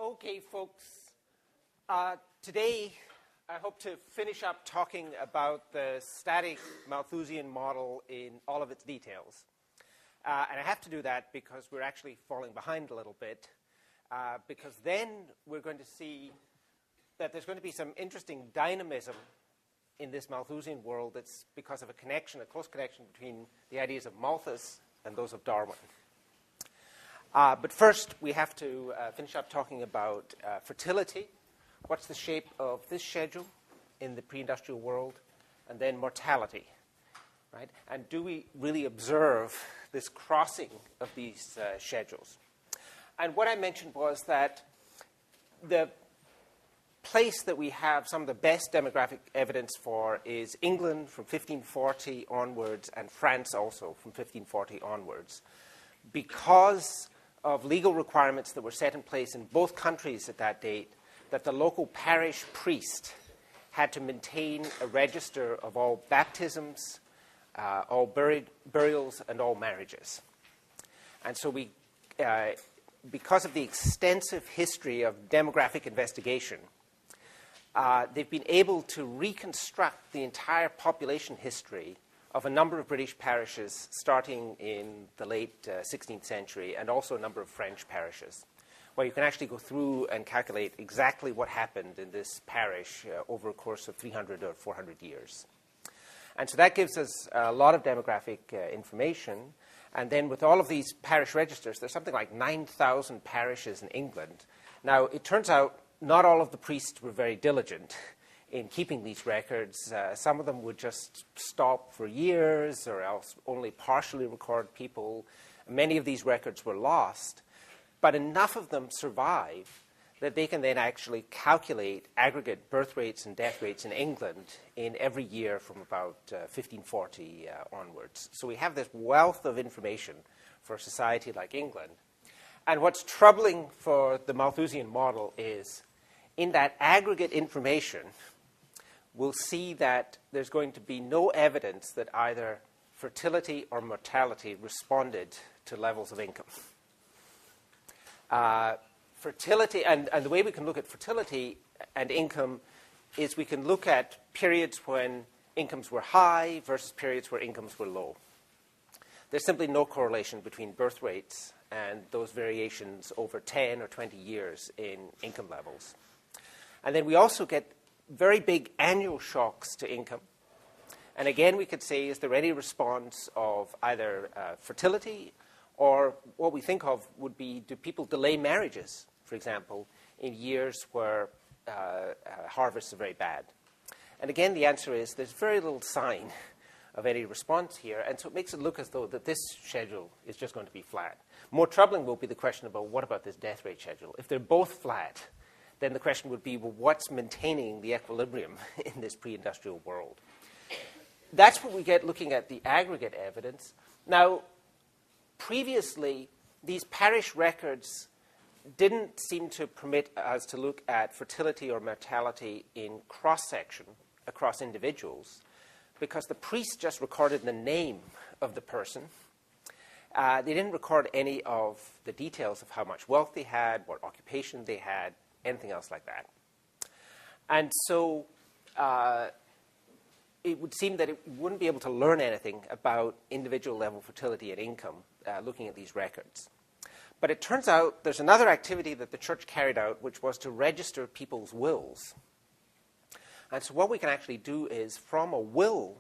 Okay, folks. Today, I hope to finish up talking about the static Malthusian model in all of its details. And I have to do that because we're actually falling behind a little bit, because then we're going to see that there's going to be some interesting dynamism in this Malthusian world that's because of a connection, a close connection between the ideas of Malthus and those of Darwin. But first, we have to finish up talking about fertility. What's the shape of this schedule in the pre-industrial world? And then mortality, right? And do we really observe this crossing of these schedules? And what I mentioned was that the place that we have some of the best demographic evidence for is England from 1540 onwards and France also from 1540 onwards, because of legal requirements that were set in place in both countries at that date, that the local parish priest had to maintain a register of all baptisms, all burials, and all marriages. And so we, because of the extensive history of demographic investigation, they've been able to reconstruct the entire population history of a number of British parishes starting in the late 16th century, and also a number of French parishes, where you can actually go through and calculate exactly what happened in this parish over a course of 300 or 400 years. And so that gives us a lot of demographic information. And then with all of these parish registers, there's something like 9,000 parishes in England. Now, it turns out not all of the priests were very diligent in keeping these records. Some of them would just stop for years or else only partially record people. Many of these records were lost, but enough of them survive that they can then actually calculate aggregate birth rates and death rates in England in every year from about 1540 onwards. So we have this wealth of information for a society like England. And what's troubling for the Malthusian model is in that aggregate information, we'll see that there's going to be no evidence that either fertility or mortality responded to levels of income. Fertility, and the way we can look at fertility and income is we can look at periods when incomes were high versus periods where incomes were low. There's simply no correlation between birth rates and those variations over 10 or 20 years in income levels. And then we also get very big annual shocks to income. And again, we could say, is there any response of either fertility, or what we think of would be, do people delay marriages, for example, in years where harvests are very bad? And again, the answer is there's very little sign of any response here, and so it makes it look as though that this schedule is just going to be flat. More troubling will be the question about what about this death rate schedule? If they're both flat, then the question would be, well, what's maintaining the equilibrium in this pre-industrial world? That's what we get looking at the aggregate evidence. Now, previously, these parish records didn't seem to permit us to look at fertility or mortality in cross-section across individuals, because the priest just recorded the name of the person. They didn't record any of the details of how much wealth they had, what occupation they had, anything else like that. And so it would seem that it wouldn't be able to learn anything about individual level fertility and income looking at these records. But it turns out there's another activity that the church carried out, which was to register people's wills. And so what we can actually do is, from a will,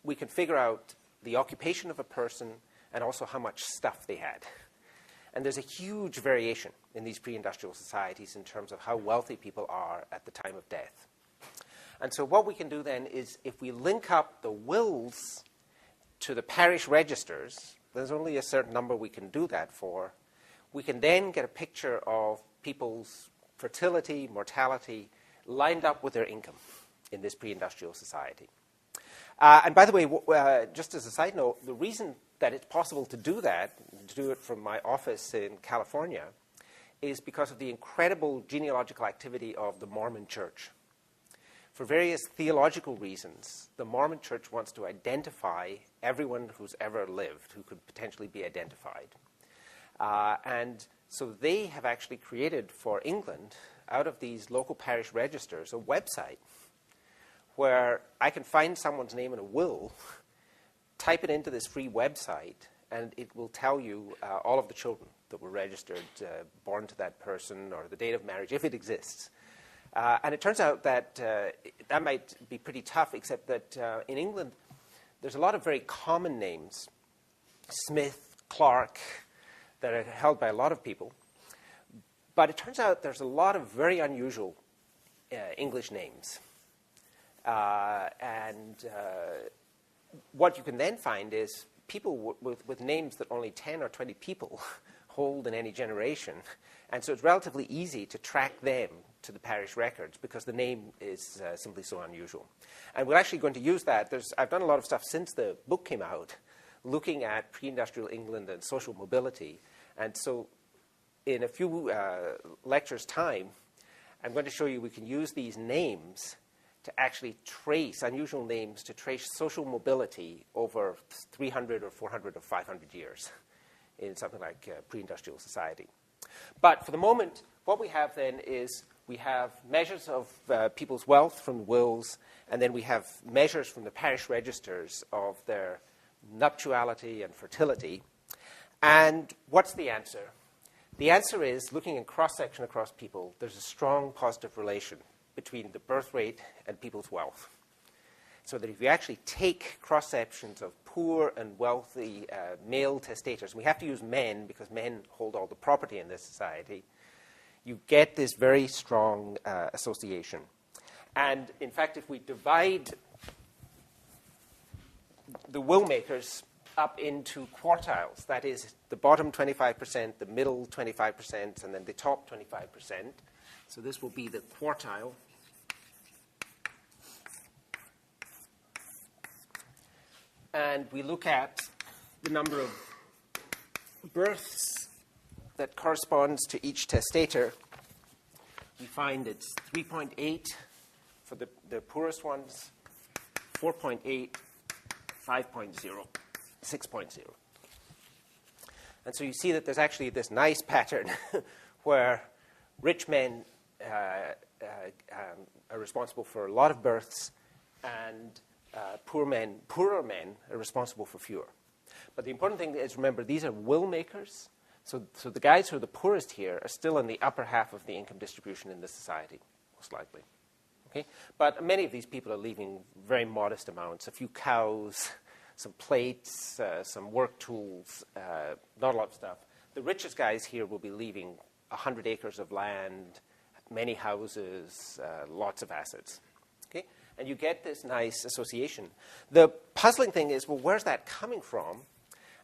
we can figure out the occupation of a person and also how much stuff they had. And there's a huge variation in these pre-industrial societies in terms of how wealthy people are at the time of death. And so what we can do then is, if we link up the wills to the parish registers, there's only a certain number we can do that for, we can then get a picture of people's fertility, mortality, lined up with their income in this pre-industrial society. And by the way, just as a side note, the reason that it's possible to do that, to do it from my office in California, is because of the incredible genealogical activity of the Mormon Church. For various theological reasons, the Mormon Church wants to identify everyone who's ever lived who could potentially be identified. And so they have actually created for England, out of these local parish registers, a website where I can find someone's name in a will, type it into this free website, and it will tell you all of the children that were registered, born to that person, or the date of marriage, if it exists. And it turns out that that might be pretty tough, except that in England, there's a lot of very common names, Smith, Clark, that are held by a lot of people. But it turns out there's a lot of very unusual English names. What you can then find is people with names that only 10 or 20 people hold in any generation. And so it's relatively easy to track them to the parish records because the name is simply so unusual. And we're actually going to use that. I've done a lot of stuff since the book came out looking at pre-industrial England and social mobility. And so in a few lectures' time, I'm going to show you we can use these names to actually trace, unusual names, to trace social mobility over 300 or 400 or 500 years in something like pre-industrial society. But for the moment, what we have then is we have measures of people's wealth from the wills, and then we have measures from the parish registers of their nuptiality and fertility. And what's the answer? The answer is, looking in cross-section across people, there's a strong positive relation between the birth rate and people's wealth. So that if you actually take cross-sections of poor and wealthy male testators, and we have to use men because men hold all the property in this society, you get this very strong association. And in fact, if we divide the will makers up into quartiles, that is the bottom 25%, the middle 25%, and then the top 25%. So this will be the quartile. And we look at the number of births that corresponds to each testator. We find it's 3.8 for the poorest ones, 4.8, 5.0, 6.0. And so you see that there's actually this nice pattern where rich men are responsible for a lot of births, and poorer men are responsible for fewer. But the important thing is, remember, these are will makers. So the guys who are the poorest here are still in the upper half of the income distribution in this society, most likely. Okay? But many of these people are leaving very modest amounts, a few cows, some plates, some work tools, not a lot of stuff. The richest guys here will be leaving 100 acres of land, many houses, lots of assets. Okay? And you get this nice association. The puzzling thing is, well, where's that coming from?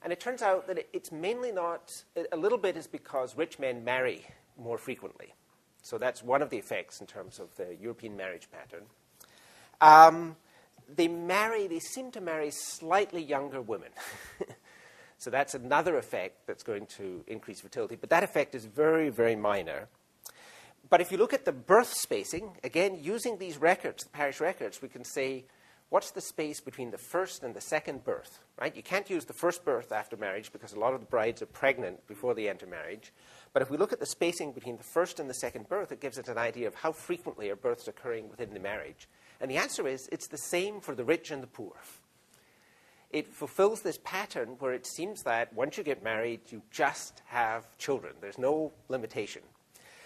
And it turns out that it's mainly not, a little bit is because rich men marry more frequently. So that's one of the effects in terms of the European marriage pattern. They seem to marry slightly younger women. So that's another effect that's going to increase fertility. But that effect is very, very minor. But if you look at the birth spacing, again, using these records, the parish records, we can say, what's the space between the first and the second birth, right? You can't use the first birth after marriage because a lot of the brides are pregnant before they enter marriage. But if we look at the spacing between the first and the second birth, it gives us an idea of how frequently are births occurring within the marriage. And the answer is, it's the same for the rich and the poor. It fulfills this pattern where it seems that once you get married, you just have children. There's no limitation.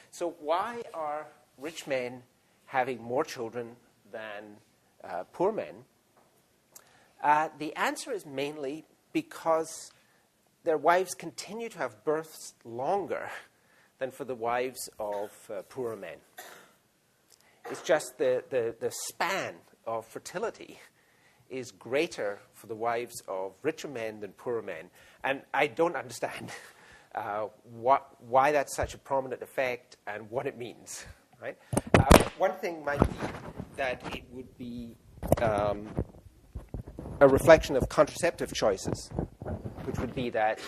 So why are rich men having more children than poor men? The answer is mainly because their wives continue to have births longer than for the wives of poorer men. It's just the span of fertility is greater for the wives of richer men than poorer men. And I don't understand why that's such a prominent effect and what it means. Right? One thing might be that it would be a reflection of contraceptive choices, which would be that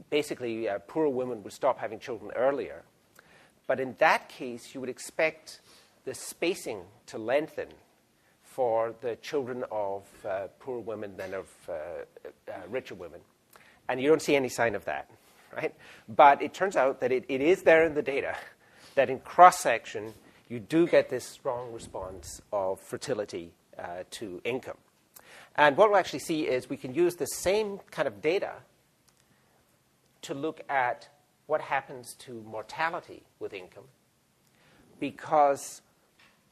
basically poorer women would stop having children earlier. But in that case, you would expect the spacing to lengthen for the children of poor women than of richer women. And you don't see any sign of that, right? But it turns out that it is there in the data, that in cross-section, you do get this strong response of fertility to income. And what we'll actually see is we can use the same kind of data to look at what happens to mortality with income, because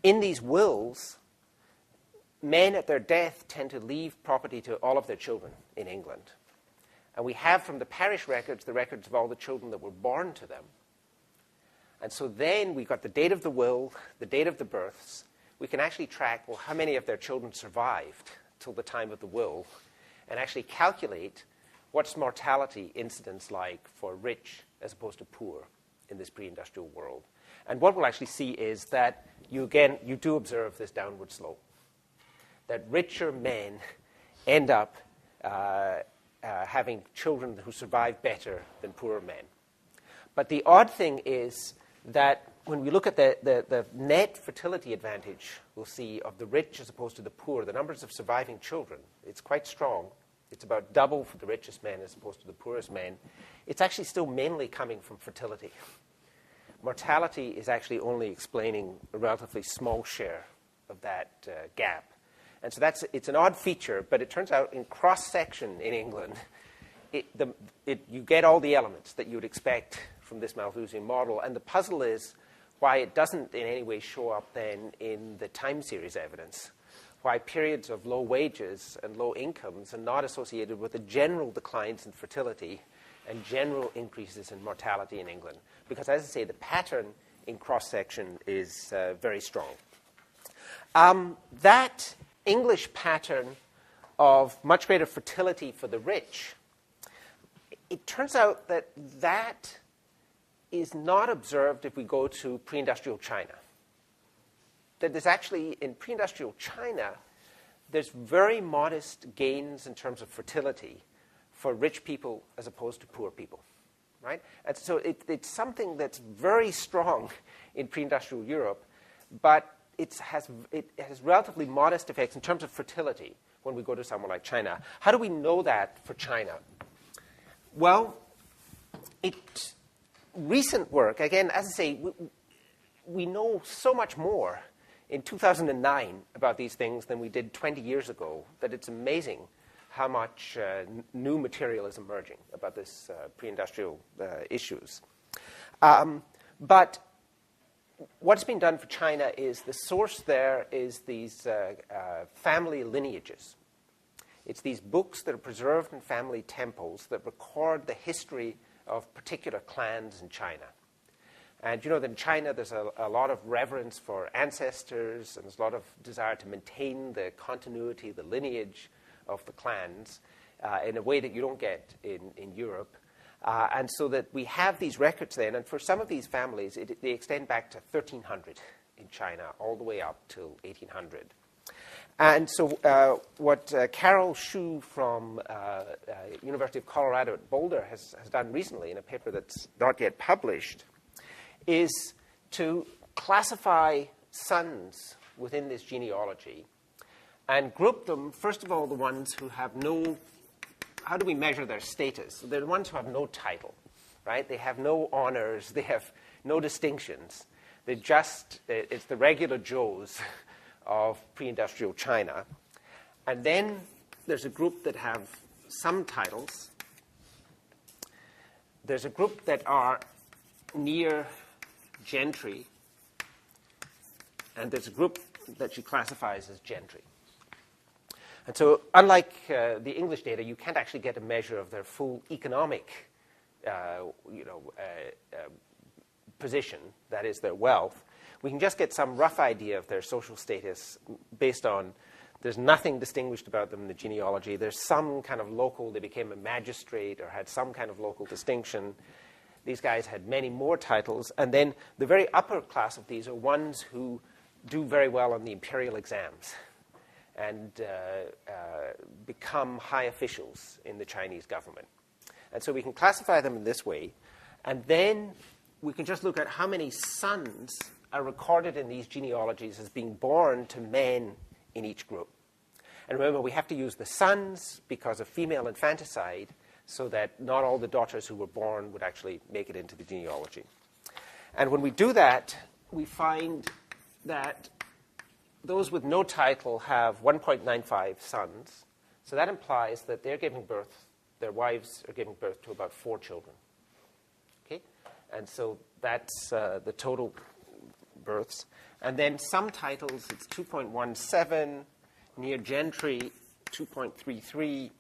in these wills, men at their death tend to leave property to all of their children in England. And we have from the parish records the records of all the children that were born to them. And so then we've got the date of the will, the date of the births. We can actually track, well, how many of their children survived till the time of the will, and actually calculate what's mortality incidence like for rich as opposed to poor in this pre-industrial world. And what we'll actually see is that you do observe this downward slope, that richer men end up having children who survive better than poorer men. But the odd thing is that when we look at the net fertility advantage, we'll see of the rich as opposed to the poor, the numbers of surviving children, it's quite strong. It's about double for the richest men as opposed to the poorest men. It's actually still mainly coming from fertility. Mortality is actually only explaining a relatively small share of that gap. And so it's an odd feature, but it turns out in cross-section in England, you get all the elements that you would expect from this Malthusian model. And the puzzle is why it doesn't in any way show up then in the time series evidence, why periods of low wages and low incomes are not associated with the general declines in fertility and general increases in mortality in England. Because, as I say, the pattern in cross-section is very strong. That English pattern of much greater fertility for the rich, it turns out that that is not observed if we go to pre-industrial China. That there's actually, in pre-industrial China, there's very modest gains in terms of fertility for rich people as opposed to poor people, right? And so it's something that's very strong in pre-industrial Europe, but it has relatively modest effects in terms of fertility when we go to somewhere like China. How do we know that for China? Well, recent work, again, as I say, we know so much more in 2009 about these things than we did 20 years ago, that it's amazing how much new material is emerging about this pre-industrial issues. But what's been done for China is the source there is these family lineages. It's these books that are preserved in family temples that record the history of particular clans in China. And you know that in China there's a lot of reverence for ancestors, and there's a lot of desire to maintain the continuity, the lineage of the clans in a way that you don't get in Europe. And so that we have these records then, and for some of these families, they extend back to 1300 in China, all the way up till 1800. And so what Carol Xu from University of Colorado at Boulder has done recently in a paper that's not yet published is to classify sons within this genealogy and group them, first of all, the ones who have no, how do we measure their status? So they're the ones who have no title, right? They have no honors, they have no distinctions. They're just, it's the regular Joes of pre-industrial China. And then there's a group that have some titles. There's a group that are near gentry, and there's a group that she classifies as gentry. And so unlike the English data, you can't actually get a measure of their full economic position, that is their wealth. We can just get some rough idea of their social status based on there's nothing distinguished about them in the genealogy. There's some kind of local, they became a magistrate or had some kind of local distinction. These guys had many more titles. And then the very upper class of these are ones who do very well on the imperial exams and become high officials in the Chinese government. And so we can classify them in this way. And then we can just look at how many sons are recorded in these genealogies as being born to men in each group. And remember, we have to use the sons because of female infanticide. so that not all the daughters who were born would actually make it into the genealogy. And when we do that, we find that those with no title have 1.95 sons. So that implies that they're giving birth, their wives are giving birth to about 4 children. Okay? And so that's the total births. And then some titles, it's 2.17, near gentry, 2.33,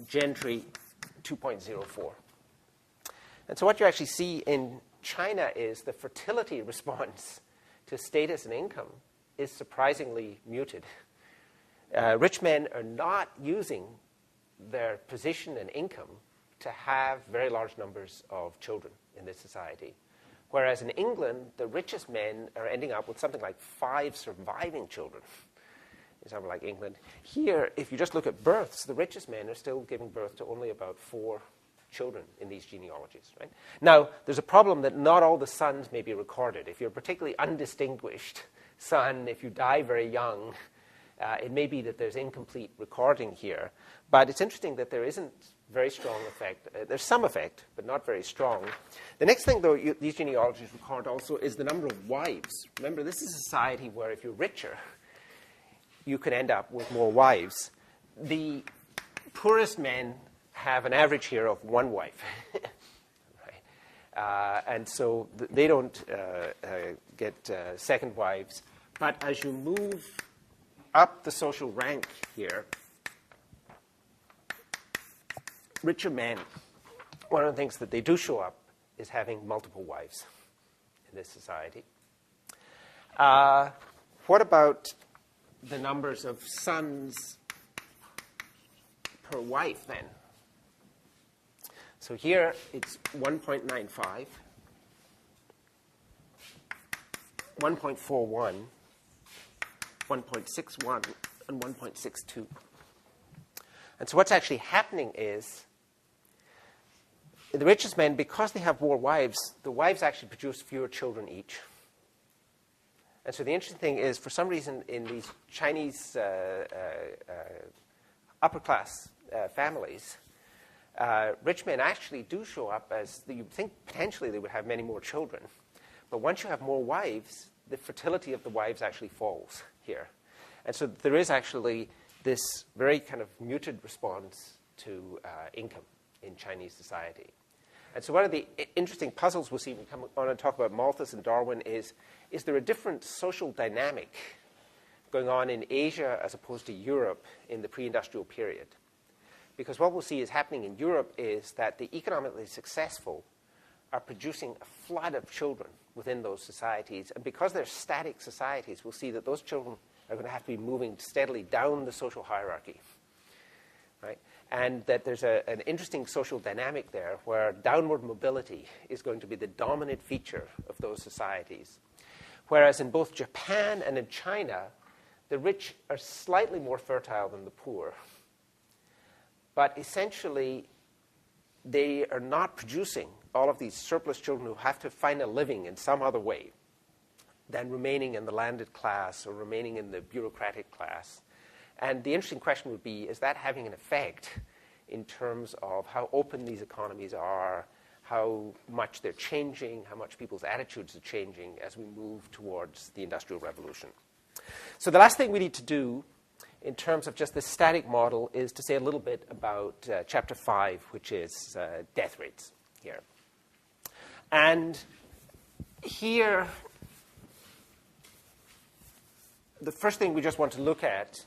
gentry, 2.04. And so what you actually see in China is the fertility response to status and income is surprisingly muted. Rich men are not using their position and income to have very large numbers of children in this society. Whereas in England, the richest men are ending up with something like 5 surviving children. In somewhere like England. Here, if you just look at births, the richest men are still giving birth to only about 4 children in these genealogies. Right? Now, there's a problem that not all the sons may be recorded. If you're a particularly undistinguished son, if you die very young, it may be that there's incomplete recording here. But it's interesting that there isn't very strong effect. There's some effect, but not very strong. The next thing, though, these genealogies record also is the number of wives. Remember, this is a society where if you're richer, you can end up with more wives. The poorest men have an average here of 1 wife. Right? And so they don't get second wives. But as you move up the social rank here, richer men, one of the things that they do show up is having multiple wives in this society. What about the numbers of sons per wife then? So here it's 1.95, 1.41, 1.61, and 1.62. And so what's actually happening is the richest men, because they have more wives, the wives actually produce fewer children each. And so the interesting thing is, for some reason, in these Chinese upper-class families, rich men actually do show up as, you'd think potentially they would have many more children. But once you have more wives, the fertility of the wives actually falls here. And so there is actually this very kind of muted response to income in Chinese society. And so one of the interesting puzzles we'll see when we come on and talk about Malthus and Darwin is there a different social dynamic going on in Asia as opposed to Europe in the pre-industrial period? Because what we'll see is happening in Europe is that the economically successful are producing a flood of children within those societies. And because they're static societies, we'll see that those children are going to have to be moving steadily down the social hierarchy. Right? And that there's an interesting social dynamic there where downward mobility is going to be the dominant feature of those societies. Whereas in both Japan and in China, the rich are slightly more fertile than the poor. But essentially, they are not producing all of these surplus children who have to find a living in some other way than remaining in the landed class or remaining in the bureaucratic class. And the interesting question would be, is that having an effect in terms of how open these economies are, how much they're changing, how much people's attitudes are changing as we move towards the Industrial Revolution? So the last thing we need to do in terms of just the static model is to say a little bit about Chapter 5, which is death rates here. And here, the first thing we just want to look at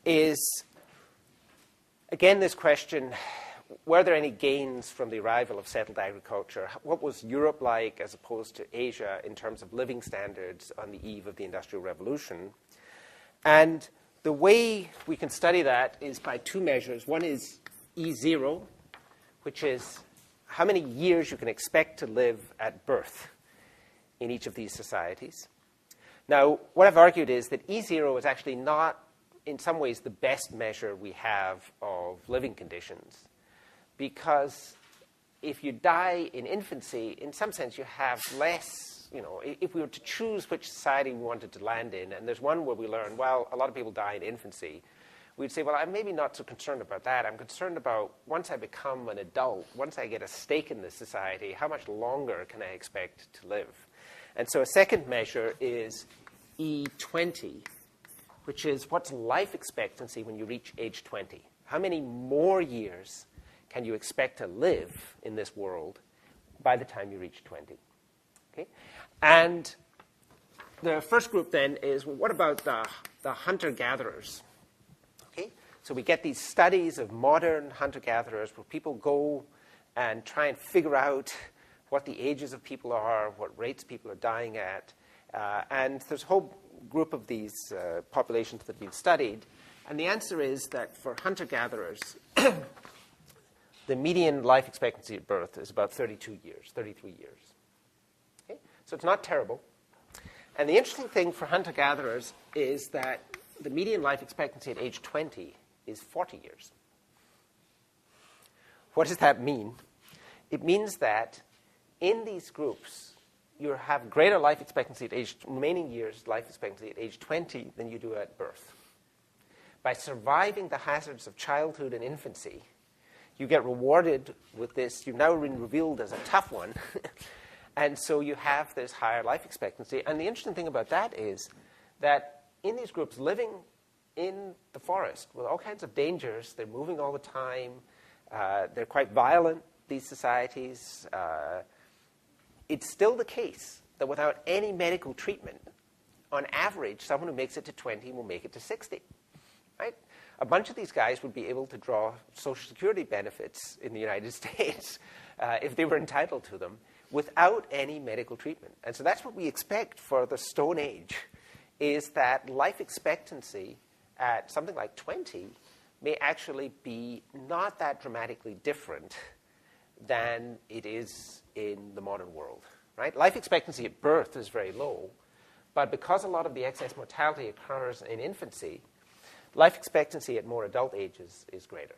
is, again, this question, were there any gains from the arrival of settled agriculture? What was Europe like as opposed to Asia in terms of living standards on the eve of the Industrial Revolution? And the way we can study that is by 2 measures. One is E0, which is how many years you can expect to live at birth in each of these societies. Now, what I've argued is that E0 is actually not, in some ways, the best measure we have of living conditions, because if you die in infancy, in some sense you have less, if we were to choose which society we wanted to land in, and there's one where we learn, well, a lot of people die in infancy, we'd say, well, I'm maybe not so concerned about that. I'm concerned about once I become an adult, once I get a stake in this society, how much longer can I expect to live? And so a second measure is E20, which is what's life expectancy when you reach age 20? How many more years can you expect to live in this world by the time you reach 20? Okay? And the first group then is, well, what about the hunter-gatherers? Okay? So we get these studies of modern hunter-gatherers where people go and try and figure out what the ages of people are, what rates people are dying at. And there's a whole group of these populations that have been studied. And the answer is that for hunter-gatherers, the median life expectancy at birth is about 32 years, 33 years. Okay? So it's not terrible. And the interesting thing for hunter-gatherers is that the median life expectancy at age 20 is 40 years. What does that mean? It means that in these groups, you have greater life expectancy at remaining years life expectancy at age 20 than you do at birth. By surviving the hazards of childhood and infancy, you get rewarded with this. You've now been revealed as a tough one. And so you have this higher life expectancy. And the interesting thing about that is that in these groups, living in the forest with all kinds of dangers, they're moving all the time, they're quite violent, these societies. It's still the case that without any medical treatment, on average, someone who makes it to 20 will make it to 60. Right? A bunch of these guys would be able to draw Social Security benefits in the United States if they were entitled to them, without any medical treatment. And so that's what we expect for the Stone Age, is that life expectancy at something like 20 may actually be not that dramatically different than it is in the modern world. Right? Life expectancy at birth is very low, but because a lot of the excess mortality occurs in infancy, life expectancy at more adult ages is greater.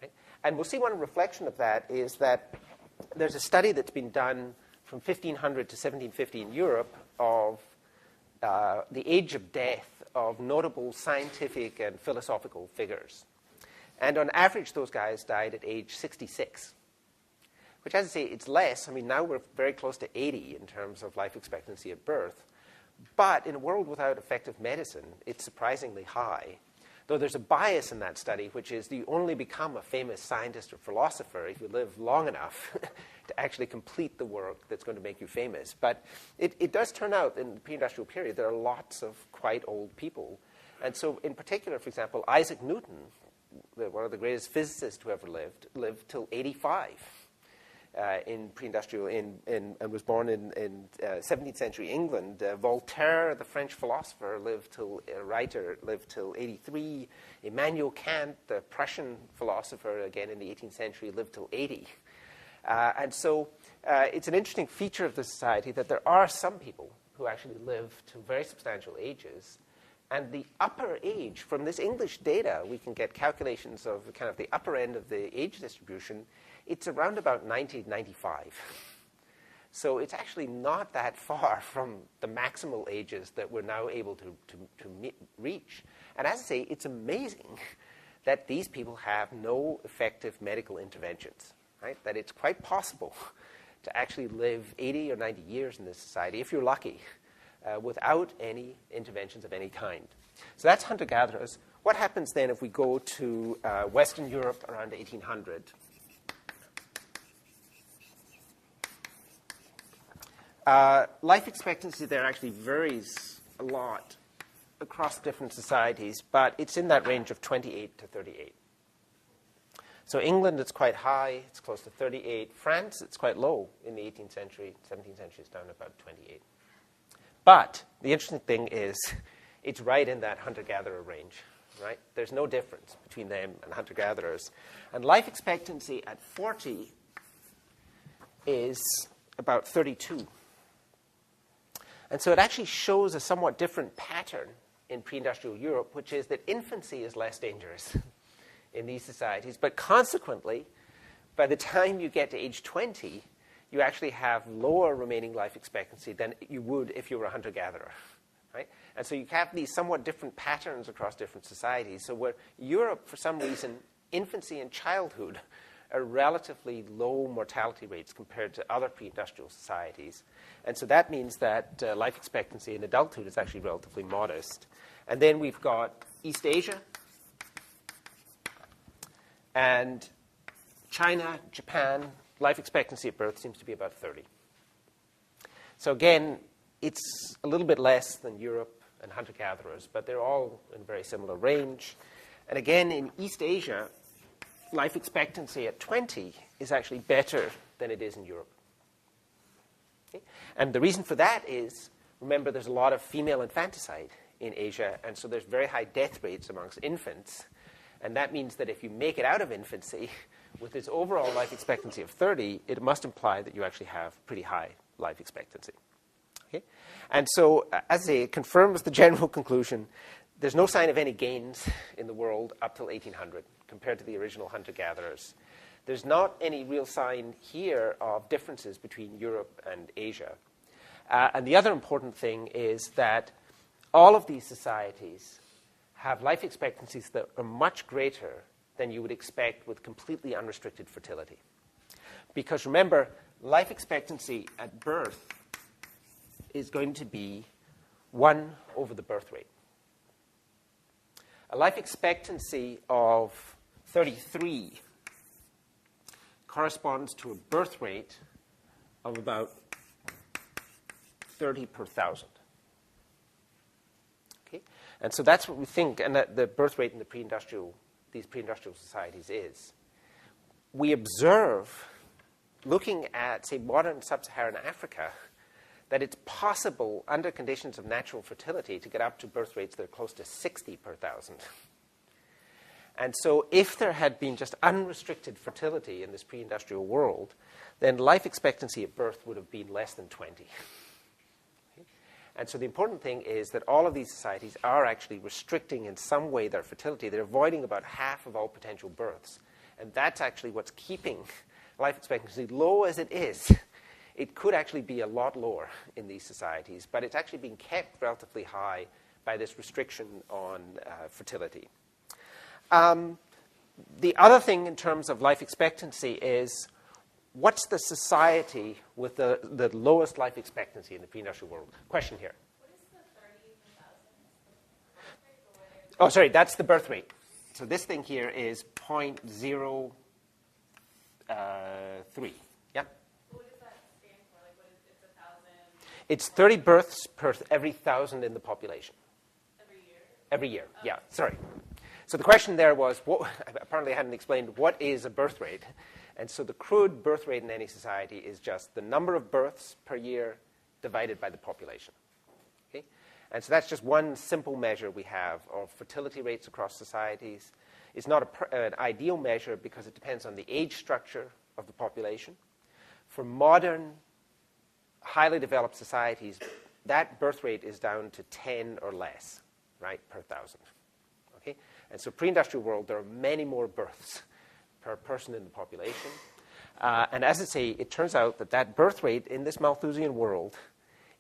Right? And we'll see one reflection of that is that there's a study that's been done from 1500 to 1750 in Europe of the age of death of notable scientific and philosophical figures. And on average, those guys died at age 66, which, as I say, it's less. I mean, now we're very close to 80 in terms of life expectancy at birth. But in a world without effective medicine, it's surprisingly high. Though there's a bias in that study, which is you only become a famous scientist or philosopher if you live long enough to actually complete the work that's going to make you famous. But it does turn out in the pre-industrial period there are lots of quite old people. And so in particular, for example, Isaac Newton, one of the greatest physicists who ever lived till 85 in pre-industrial, and was born in 17th century England. Voltaire, the French philosopher, writer, lived till 83. Immanuel Kant, the Prussian philosopher, again in the 18th century, lived till 80. And so it's an interesting feature of the society that there are some people who actually live to very substantial ages. And the upper age, from this English data, we can get calculations of kind of the upper end of the age distribution. It's around about 90 to 95. So it's actually not that far from the maximal ages that we're now able to reach. And as I say, it's amazing that these people have no effective medical interventions, right? That it's quite possible to actually live 80 or 90 years in this society, if you're lucky, without any interventions of any kind. So that's hunter-gatherers. What happens then if we go to Western Europe around 1800? Life expectancy there actually varies a lot across different societies, but it's in that range of 28 to 38. So England, it's quite high. It's close to 38. France, it's quite low in the 18th century. 17th century is down to about 28. But the interesting thing is it's right in that hunter-gatherer range, right? There's no difference between them and hunter-gatherers. And life expectancy at 40 is about 32. And so it actually shows a somewhat different pattern in pre-industrial Europe, which is that infancy is less dangerous in these societies. But consequently, by the time you get to age 20, you actually have lower remaining life expectancy than you would if you were a hunter-gatherer. right? And so you have these somewhat different patterns across different societies. So where Europe, for some reason, infancy and childhood are relatively low mortality rates compared to other pre-industrial societies. And so that means that life expectancy in adulthood is actually relatively modest. And then we've got East Asia and China, Japan. Life expectancy at birth seems to be about 30. So again, it's a little bit less than Europe and hunter-gatherers, but they're all in a very similar range. And again, in East Asia, life expectancy at 20 is actually better than it is in Europe. Okay? And the reason for that is, remember, there's a lot of female infanticide in Asia, and so there's very high death rates amongst infants. And that means that if you make it out of infancy with this overall life expectancy of 30, it must imply that you actually have pretty high life expectancy. Okay? And so, as I say, it confirms the general conclusion. There's no sign of any gains in the world up till 1800 compared to the original hunter-gatherers. There's not any real sign here of differences between Europe and Asia. And the other important thing is that all of these societies have life expectancies that are much greater than you would expect with completely unrestricted fertility. Because remember, life expectancy at birth is going to be 1 over the birth rate. A life expectancy of 33 corresponds to a birth rate of about 30 per thousand. Okay? And so that's what we think, and that the birth rate in these pre-industrial societies is. We observe, looking at, say, modern sub-Saharan Africa, that it's possible, under conditions of natural fertility, to get up to birth rates that are close to 60 per thousand. And so if there had been just unrestricted fertility in this pre-industrial world, then life expectancy at birth would have been less than 20. Okay? And so the important thing is that all of these societies are actually restricting in some way their fertility. They're avoiding about half of all potential births. And that's actually what's keeping life expectancy low as it is. It could actually be a lot lower in these societies, but it's actually being kept relatively high by this restriction on fertility. The other thing in terms of life expectancy is, what's the society with the lowest life expectancy in the pre-industrial world? Question here. What is the 30,000? Oh, sorry, that's the birth rate. So this thing here is 0.03. Yeah? What does that stand for? Like, what is it's 1,000? It's 30 births per every 1,000 in the population. Every year? Every year, yeah, sorry. So the question there was, apparently I hadn't explained, what is a birth rate? And so the crude birth rate in any society is just the number of births per year divided by the population. Okay? And so that's just one simple measure we have of fertility rates across societies. It's not an ideal measure because it depends on the age structure of the population. For modern, highly developed societies, that birth rate is down to 10 or less, right, per thousand. Okay? And so pre-industrial world, there are many more births per person in the population. And as I say, it turns out that that birth rate in this Malthusian world,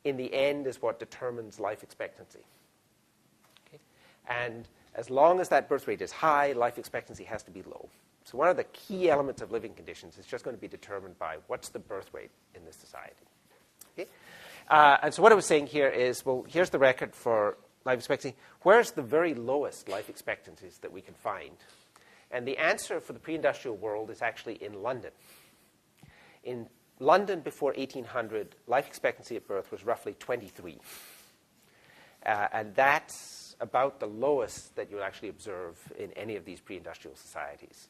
in the end, is what determines life expectancy. Okay? And as long as that birth rate is high, life expectancy has to be low. So one of the key elements of living conditions is just going to be determined by what's the birth rate in this society. Okay? And so what I was saying here is, well, here's the record for life expectancy. Where's the very lowest life expectancies that we can find? And the answer for the pre-industrial world is actually in London. In London before 1800, life expectancy at birth was roughly 23. And that's about the lowest that you'll actually observe in any of these pre-industrial societies.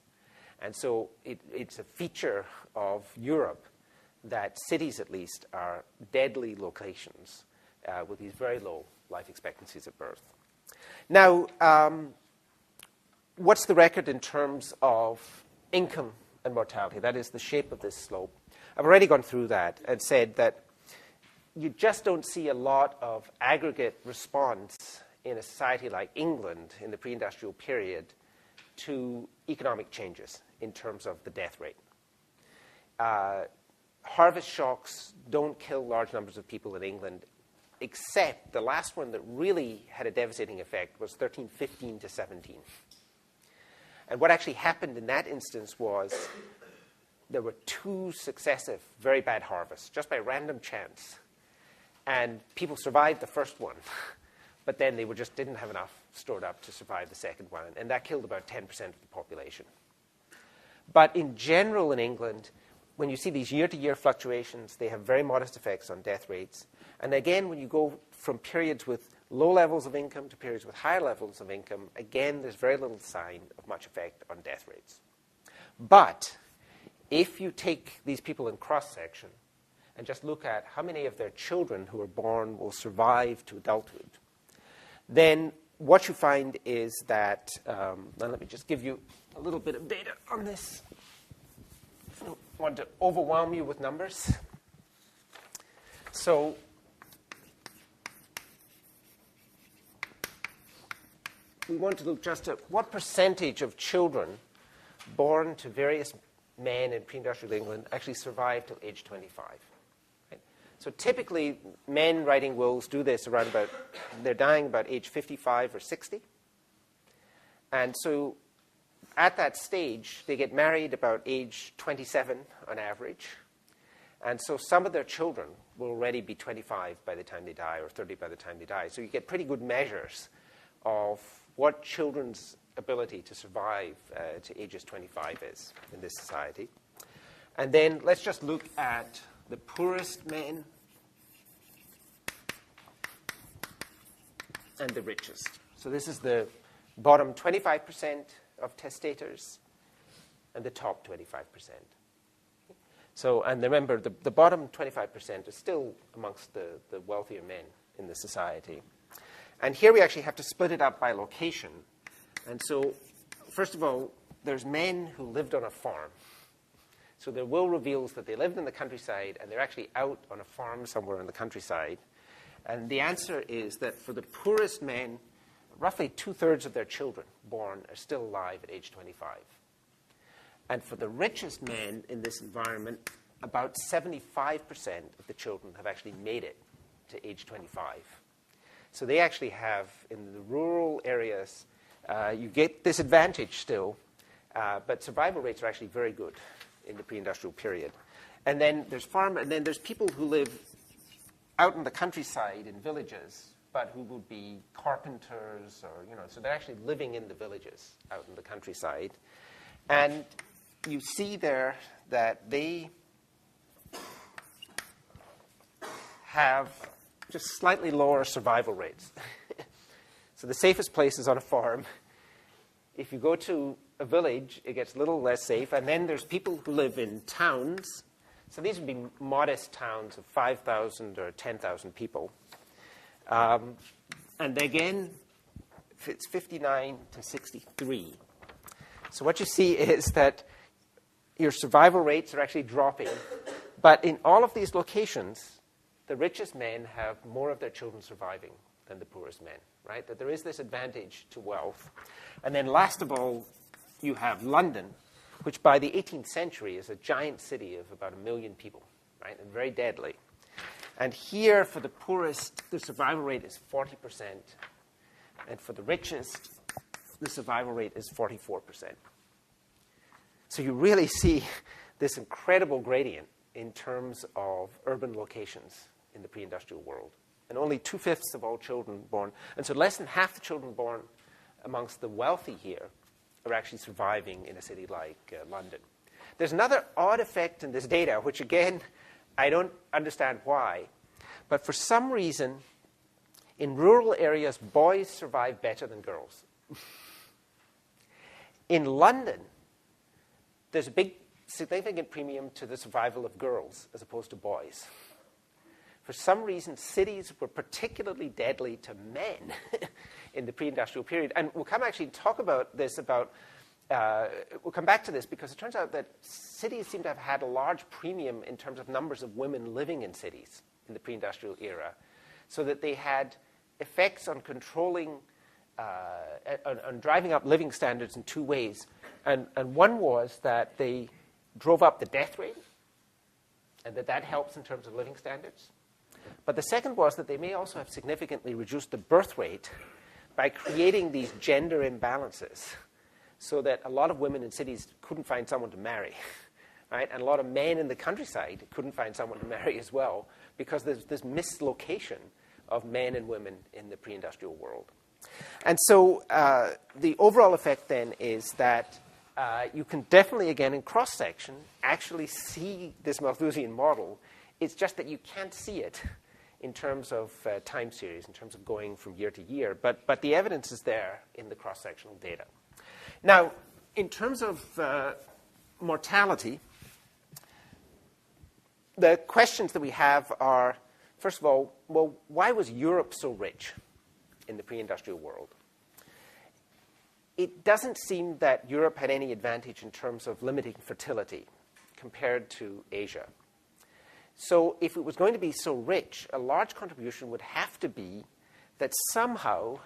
And so it's a feature of Europe that cities, at least, are deadly locations with these very low life expectancies at birth. Now, what's the record in terms of income and mortality? That is the shape of this slope. I've already gone through that and said that you just don't see a lot of aggregate response in a society like England in the pre-industrial period to economic changes in terms of the death rate. Harvest shocks don't kill large numbers of people in England. except the last one that really had a devastating effect was 1315 to 17. And what actually happened in that instance was there were 2 successive very bad harvests, just by random chance. And people survived the first one, but then they just didn't have enough stored up to survive the second one. And that killed about 10% of the population. But in general in England, when you see these year-to-year fluctuations, they have very modest effects on death rates. And again, when you go from periods with low levels of income to periods with higher levels of income, again, there's very little sign of much effect on death rates. But if you take these people in cross-section and just look at how many of their children who are born will survive to adulthood, then what you find is that, now let me just give you a little bit of data on this. I don't want to overwhelm you with numbers. So we want to look just at what percentage of children born to various men in pre-industrial England actually survive till age 25. Right? So typically, men writing wills do this around about, they're dying about age 55 or 60. And so at that stage, they get married about age 27 on average. And so some of their children will already be 25 by the time they die, or 30 by the time they die. So you get pretty good measures of what children's ability to survive to ages 25 is in this society. And then let's just look at the poorest men and the richest. So this is the bottom 25% of testators and the top 25%. So, and remember, the bottom 25% is still amongst the wealthier men in the society. And here we actually have to split it up by location. And so, first of all, there's men who lived on a farm. So their will reveals that they lived in the countryside and they're actually out on a farm somewhere in the countryside. And the answer is that for the poorest men, roughly 2/3 of their children born are still alive at age 25. And for the richest men in this environment, about 75% of the children have actually made it to age 25. So they actually have, in the rural areas, you get this advantage still, but survival rates are actually very good in the pre-industrial period. And then there's people who live out in the countryside in villages, but who would be carpenters or, so they're actually living in the villages out in the countryside. And you see there that they have just slightly lower survival rates. So the safest place is on a farm. If you go to a village, it gets a little less safe. And then there's people who live in towns. So these would be modest towns of 5,000 or 10,000 people. And again, it's 59 to 63. So what you see is that your survival rates are actually dropping. But in all of these locations, the richest men have more of their children surviving than the poorest men, right? That there is this advantage to wealth. And then last of all, you have London, which by the 18th century is a giant city of about 1 million people, right? And very deadly. And here, for the poorest, the survival rate is 40%. And for the richest, the survival rate is 44%. So you really see this incredible gradient in terms of urban locations in the pre-industrial world. And only 2/5 of all children born, and so less than half the children born amongst the wealthy here are actually surviving in a city like London. There's another odd effect in this data, which again, I don't understand why. But for some reason, in rural areas, boys survive better than girls. In London, there's a big significant premium to the survival of girls as opposed to boys. For some reason, cities were particularly deadly to men in the pre-industrial period. And we'll come actually talk about this, we'll come back to this, because it turns out that cities seem to have had a large premium in terms of numbers of women living in cities in the pre-industrial era, so that they had effects on controlling, on driving up living standards in 2 ways. And one was that they drove up the death rate, and that helps in terms of living standards. But the second was that they may also have significantly reduced the birth rate by creating these gender imbalances so that a lot of women in cities couldn't find someone to marry, right? And a lot of men in the countryside couldn't find someone to marry as well because there's this mislocation of men and women in the pre-industrial world. And so the overall effect then is that you can definitely, again, in cross-section, actually see this Malthusian model. It's just that you can't see it in terms of time series, in terms of going from year to year. But the evidence is there in the cross-sectional data. Now, in terms of mortality, the questions that we have are, first of all, well, why was Europe so rich in the pre-industrial world? It doesn't seem that Europe had any advantage in terms of limiting fertility compared to Asia. So if it was going to be so rich, a large contribution would have to be that somehow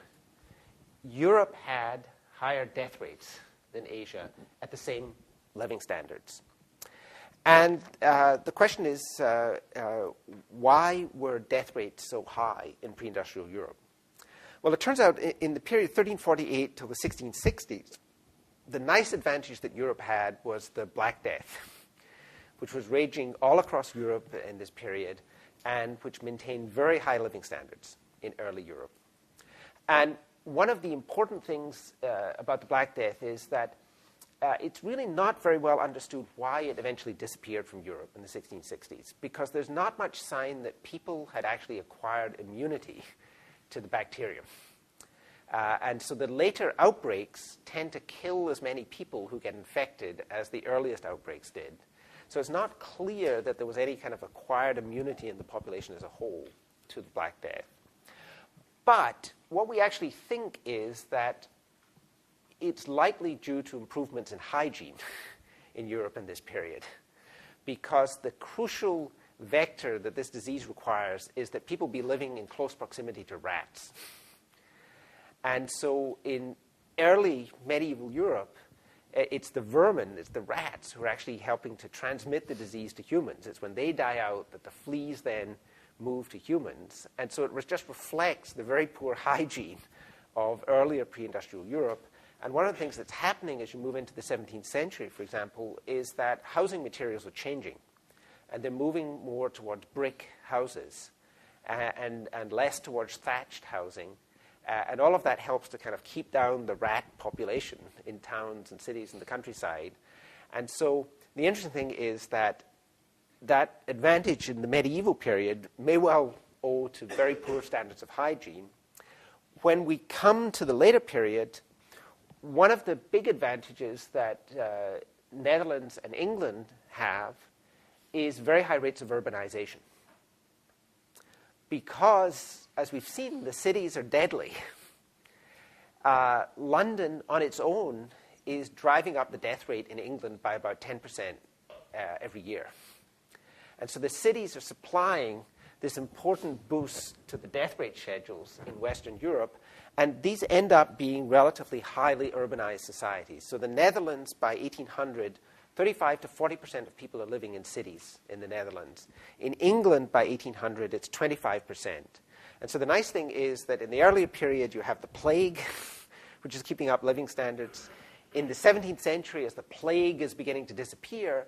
Europe had higher death rates than Asia at the same living standards. And the question is, why were death rates so high in pre-industrial Europe? Well, it turns out in the period 1348 till the 1660s, the nice advantage that Europe had was the Black Death, which was raging all across Europe in this period and which maintained very high living standards in early Europe. And one of the important things about the Black Death is that it's really not very well understood why it eventually disappeared from Europe in the 1660s, because there's not much sign that people had actually acquired immunity to the bacterium. And so the later outbreaks tend to kill as many people who get infected as the earliest outbreaks did. So it's not clear that there was any kind of acquired immunity in the population as a whole to the Black Death. But what we actually think is that it's likely due to improvements in hygiene in Europe in this period, because the crucial vector that this disease requires is that people be living in close proximity to rats. And so in early medieval Europe, it's the vermin, it's the rats who are actually helping to transmit the disease to humans. It's when they die out that the fleas then move to humans. And so it just reflects the very poor hygiene of earlier pre-industrial Europe. And one of the things that's happening as you move into the 17th century, for example, is that housing materials are changing. And they're moving more towards brick houses and less towards thatched housing. And all of that helps to kind of keep down the rat population in towns and cities and the countryside. And so the interesting thing is that that advantage in the medieval period may well owe to very poor standards of hygiene. When we come to the later period, one of the big advantages that Netherlands and England have is very high rates of urbanization. Because, as we've seen, the cities are deadly. London on its own is driving up the death rate in England by about 10% every year. And so the cities are supplying this important boost to the death rate schedules in Western Europe, and these end up being relatively highly urbanized societies. So the Netherlands, by 1800, 35 to 40% of people are living in cities in the Netherlands. In England, by 1800, it's 25%. And so the nice thing is that in the earlier period, you have the plague, which is keeping up living standards. In the 17th century, as the plague is beginning to disappear,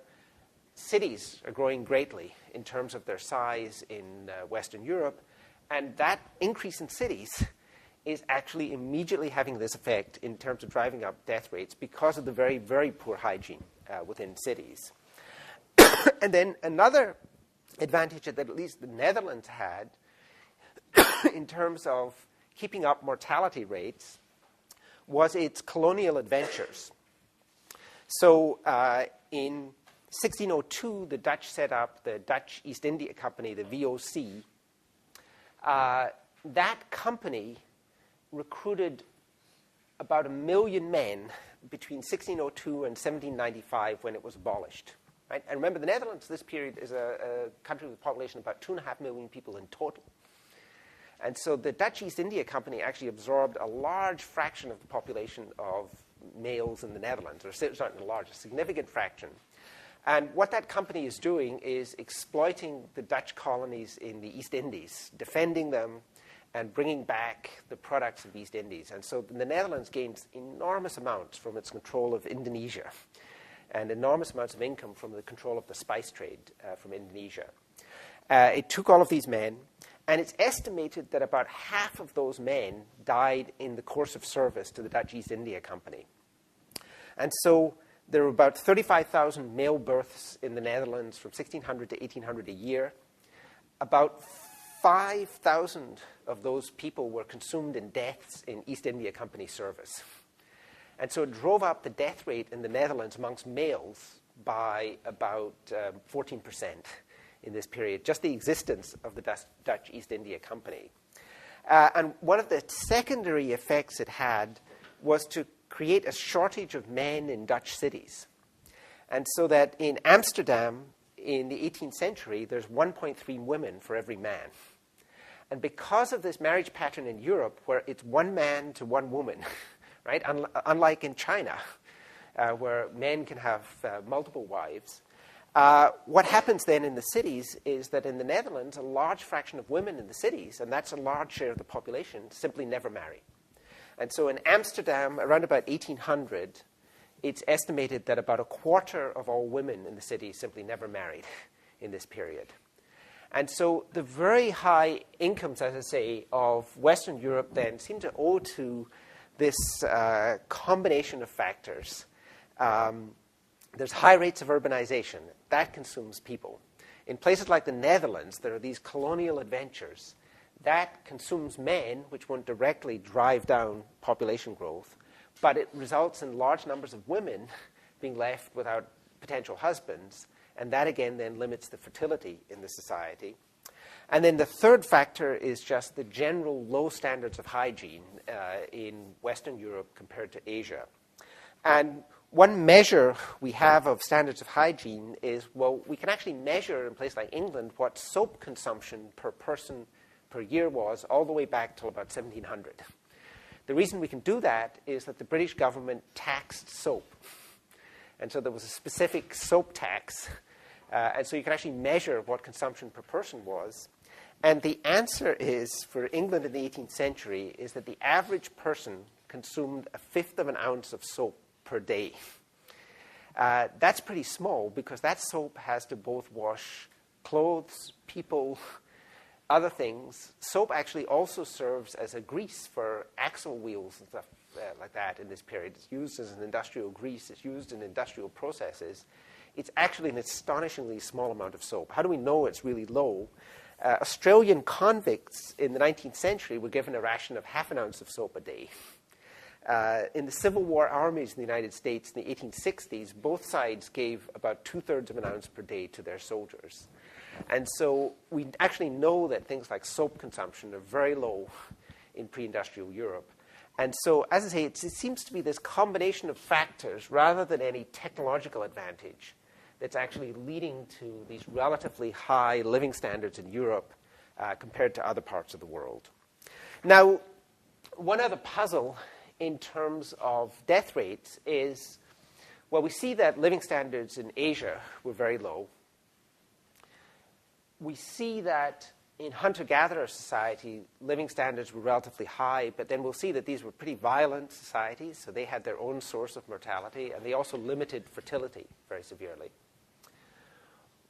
cities are growing greatly in terms of their size in Western Europe. And that increase in cities is actually immediately having this effect in terms of driving up death rates because of the very, very poor hygiene within cities. And then another advantage that at least the Netherlands had in terms of keeping up mortality rates was its colonial adventures. So in 1602, the Dutch set up the Dutch East India Company, the VOC. That company recruited about 1 million men between 1602 and 1795 when it was abolished. Right? And remember, the Netherlands, this period, is a country with a population of about 2.5 million people in total. And so the Dutch East India Company actually absorbed a large fraction of the population of males in the Netherlands, or certainly a significant fraction. And what that company is doing is exploiting the Dutch colonies in the East Indies, defending them and bringing back the products of the East Indies. And so the Netherlands gains enormous amounts from its control of Indonesia and enormous amounts of income from the control of the spice trade from Indonesia. It took all of these men, and it's estimated that about half of those men died in the course of service to the Dutch East India Company. And so there were about 35,000 male births in the Netherlands from 1600 to 1800 a year. About 5,000 of those people were consumed in deaths in East India Company service. And so it drove up the death rate in the Netherlands amongst males by about 14% in this period, just the existence of the Dutch East India Company. And one of the secondary effects it had was to create a shortage of men in Dutch cities. And so that in Amsterdam, in the 18th century, there's 1.3 women for every man. And because of this marriage pattern in Europe, where it's one man to one woman, right, unlike in China, where men can have multiple wives, what happens then in the cities is that in the Netherlands, a large fraction of women in the cities, and that's a large share of the population, simply never marry. And so in Amsterdam, around about 1800, it's estimated that about a quarter of all women in the city simply never married in this period. And so the very high incomes, as I say, of Western Europe then seem to owe to this combination of factors. There's high rates of urbanization. That consumes people. In places like the Netherlands, there are these colonial adventures. That consumes men, which won't directly drive down population growth, but it results in large numbers of women being left without potential husbands, and that again then limits the fertility in the society. And then the third factor is just the general low standards of hygiene in Western Europe compared to Asia. And one measure we have of standards of hygiene is, well, we can actually measure in a place like England what soap consumption per person per year was all the way back till about 1700. The reason we can do that is that the British government taxed soap. And so there was a specific soap tax. And so you can actually measure what consumption per person was. And the answer is, for England in the 18th century, is that the average person consumed a fifth of an ounce of soap per day. That's pretty small because that soap has to both wash clothes, people, other things. Soap actually also serves as a grease for axle wheels and stuff like that in this period. It's used as an industrial grease. It's used in industrial processes. It's actually an astonishingly small amount of soap. How do we know it's really low? Australian convicts in the 19th century were given a ration of half an ounce of soap a day. In the Civil War armies in the United States in the 1860s, both sides gave about 2/3 of an ounce per day to their soldiers. And so we actually know that things like soap consumption are very low in pre-industrial Europe. And so, as I say, it seems to be this combination of factors rather than any technological advantage that's actually leading to these relatively high living standards in Europe compared to other parts of the world. Now, one other puzzle in terms of death rates is, well, we see that living standards in Asia were very low. We see that in hunter-gatherer society, living standards were relatively high, but then we'll see that these were pretty violent societies, so they had their own source of mortality, and they also limited fertility very severely.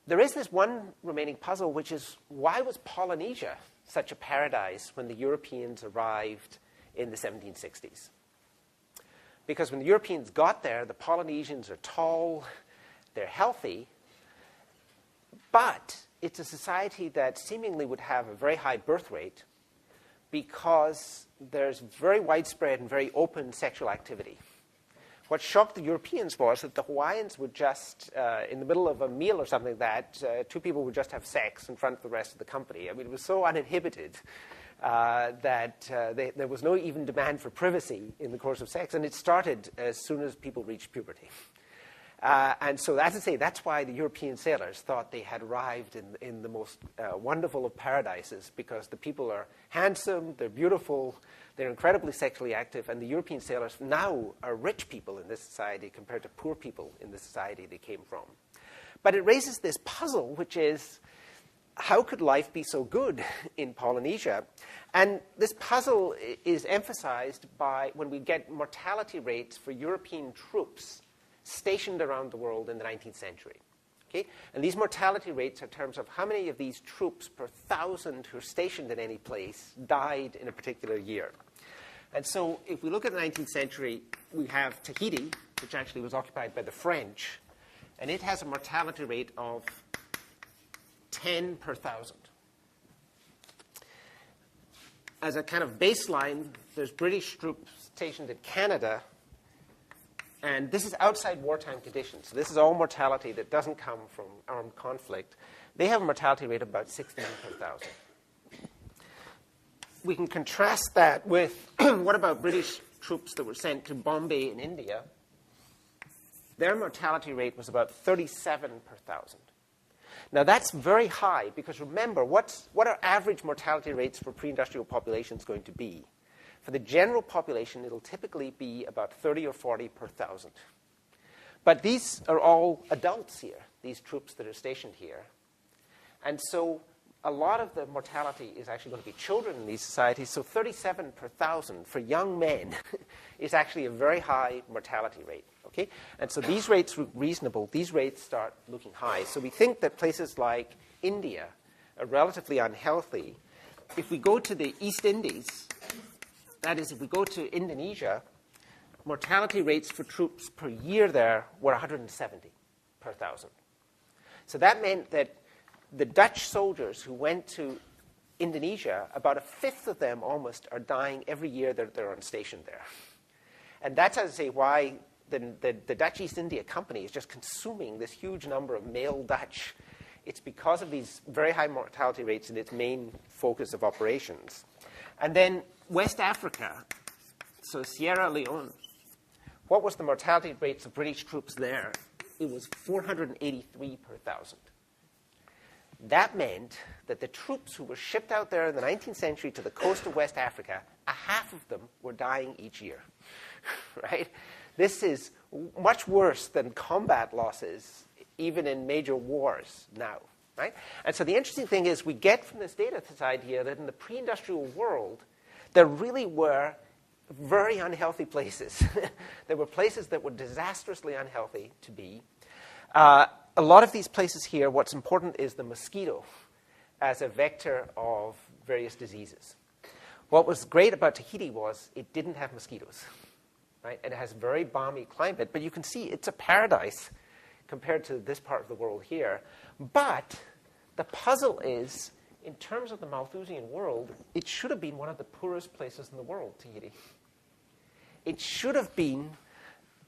There is this one remaining puzzle, which is, why was Polynesia such a paradise when the Europeans arrived in the 1760s? Because when the Europeans got there, the Polynesians are tall, they're healthy, but it's a society that seemingly would have a very high birth rate because there's very widespread and very open sexual activity. What shocked the Europeans was that the Hawaiians would just, in the middle of a meal or something like that, two people would just have sex in front of the rest of the company. I mean, it was so uninhibited that there was no even demand for privacy in the course of sex, and it started as soon as people reached puberty. And so, as I say, that's why the European sailors thought they had arrived in the most wonderful of paradises, because the people are handsome, they're beautiful, they're incredibly sexually active, and the European sailors now are rich people in this society compared to poor people in the society they came from. But it raises this puzzle, which is, how could life be so good in Polynesia? And this puzzle is emphasized by when we get mortality rates for European troops stationed around the world in the 19th century. Okay? And these mortality rates are in terms of how many of these troops per 1,000 who are stationed in any place died in a particular year. And so if we look at the 19th century, we have Tahiti, which actually was occupied by the French, and it has a mortality rate of 10 per 1,000. As a kind of baseline, there's British troops stationed in Canada, and this is outside wartime conditions. So this is all mortality that doesn't come from armed conflict. They have a mortality rate of about 16 per 1,000. We can contrast that with what about British troops that were sent to Bombay in India? Their mortality rate was about 37 per 1,000. Now, that's very high because remember, what are average mortality rates for pre-industrial populations going to be? For the general population, it'll typically be about 30 or 40 per 1,000. But these are all adults here, these troops that are stationed here. And so a lot of the mortality is actually going to be children in these societies. So 37 per 1,000 for young men is actually a very high mortality rate. Okay? And so these rates look reasonable. These rates start looking high. So we think that places like India are relatively unhealthy. If we go to the East Indies, that is, if we go to Indonesia, mortality rates for troops per year there were 170 per 1,000. So that meant that the Dutch soldiers who went to Indonesia, about a fifth of them almost are dying every year that they're on station there. And that's, as I say, why the Dutch East India Company is just consuming this huge number of male Dutch. It's because of these very high mortality rates and its main focus of operations. And then West Africa, so Sierra Leone, what was the mortality rates of British troops there? It was 483 per 1,000. That meant that the troops who were shipped out there in the 19th century to the coast of West Africa, a half of them were dying each year, right? This is much worse than combat losses, even in major wars now, right? And so the interesting thing is we get from this data this idea that in the pre-industrial world, there really were very unhealthy places. There were places that were disastrously unhealthy to be. A lot of these places here, what's important is the mosquito as a vector of various diseases. What was great about Tahiti was it didn't have mosquitoes, right? And it has a very balmy climate, but you can see it's a paradise compared to this part of the world here. But the puzzle is, in terms of the Malthusian world, it should have been one of the poorest places in the world, Tahiti. It should have been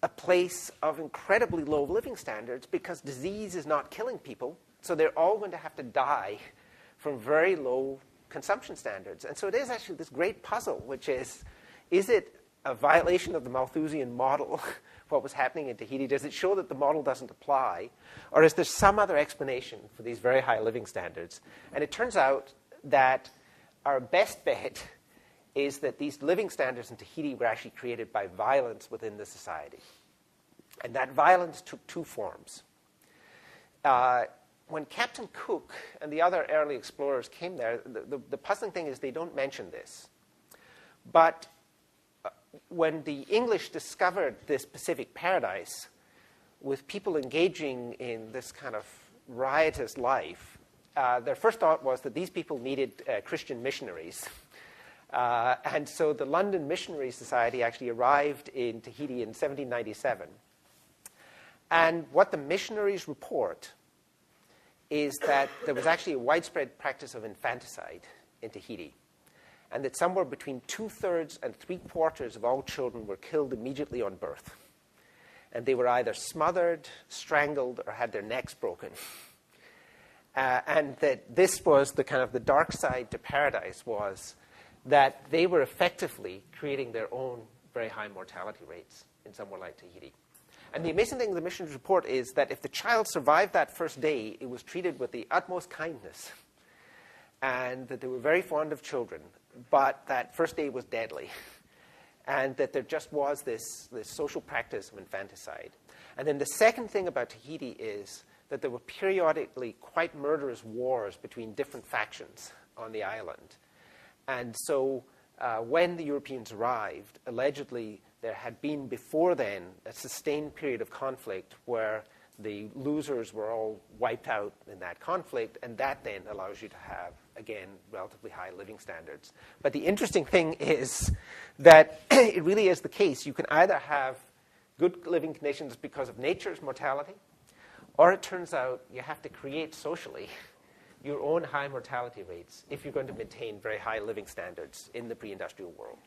a place of incredibly low living standards because disease is not killing people, so they're all going to have to die from very low consumption standards. And so it is actually this great puzzle, which is it a violation of the Malthusian model, what was happening in Tahiti? Does it show that the model doesn't apply? Or is there some other explanation for these very high living standards? And it turns out that our best bet is that these living standards in Tahiti were actually created by violence within the society. And that violence took two forms. When Captain Cook and the other early explorers came there, the puzzling thing is they don't mention this. But when the English discovered this Pacific paradise, with people engaging in this kind of riotous life, their first thought was that these people needed Christian missionaries. And so the London Missionary Society actually arrived in Tahiti in 1797. And what the missionaries report is that there was actually a widespread practice of infanticide in Tahiti, and that somewhere between 2/3 and 3/4 of all children were killed immediately on birth. And they were either smothered, strangled, or had their necks broken. And that this was the kind of the dark side to paradise, was that they were effectively creating their own very high mortality rates in somewhere like Tahiti. And the amazing thing in the mission's report is that if the child survived that first day, it was treated with the utmost kindness, and that they were very fond of children, but that first day was deadly, and that there just was this social practice of infanticide. And then the second thing about Tahiti is that there were periodically quite murderous wars between different factions on the island. And so when the Europeans arrived, allegedly there had been before then a sustained period of conflict where the losers were all wiped out in that conflict, and that then allows you to have, again, relatively high living standards. But the interesting thing is that it really is the case. You can either have good living conditions because of nature's mortality, or it turns out you have to create socially your own high mortality rates if you're going to maintain very high living standards in the pre-industrial world.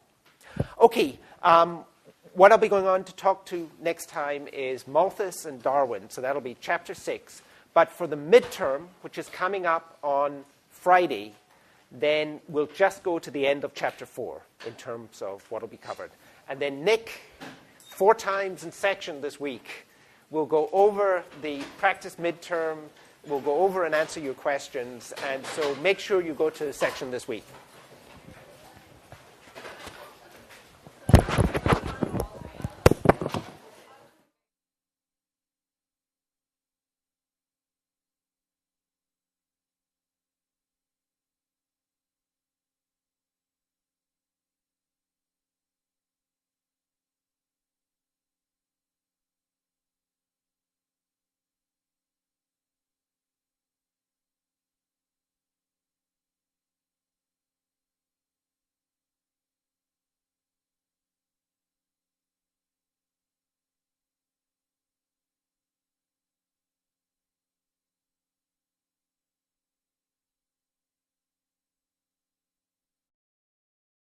Okay, what I'll be going on to talk to next time is Malthus and Darwin, so that'll be chapter 6. But for the midterm, which is coming up on Friday, then we'll just go to the end of chapter 4 in terms of what will be covered. And then Nick, 4 times in section this week, will go over the practice midterm, we'll go over and answer your questions, and so make sure you go to the section this week.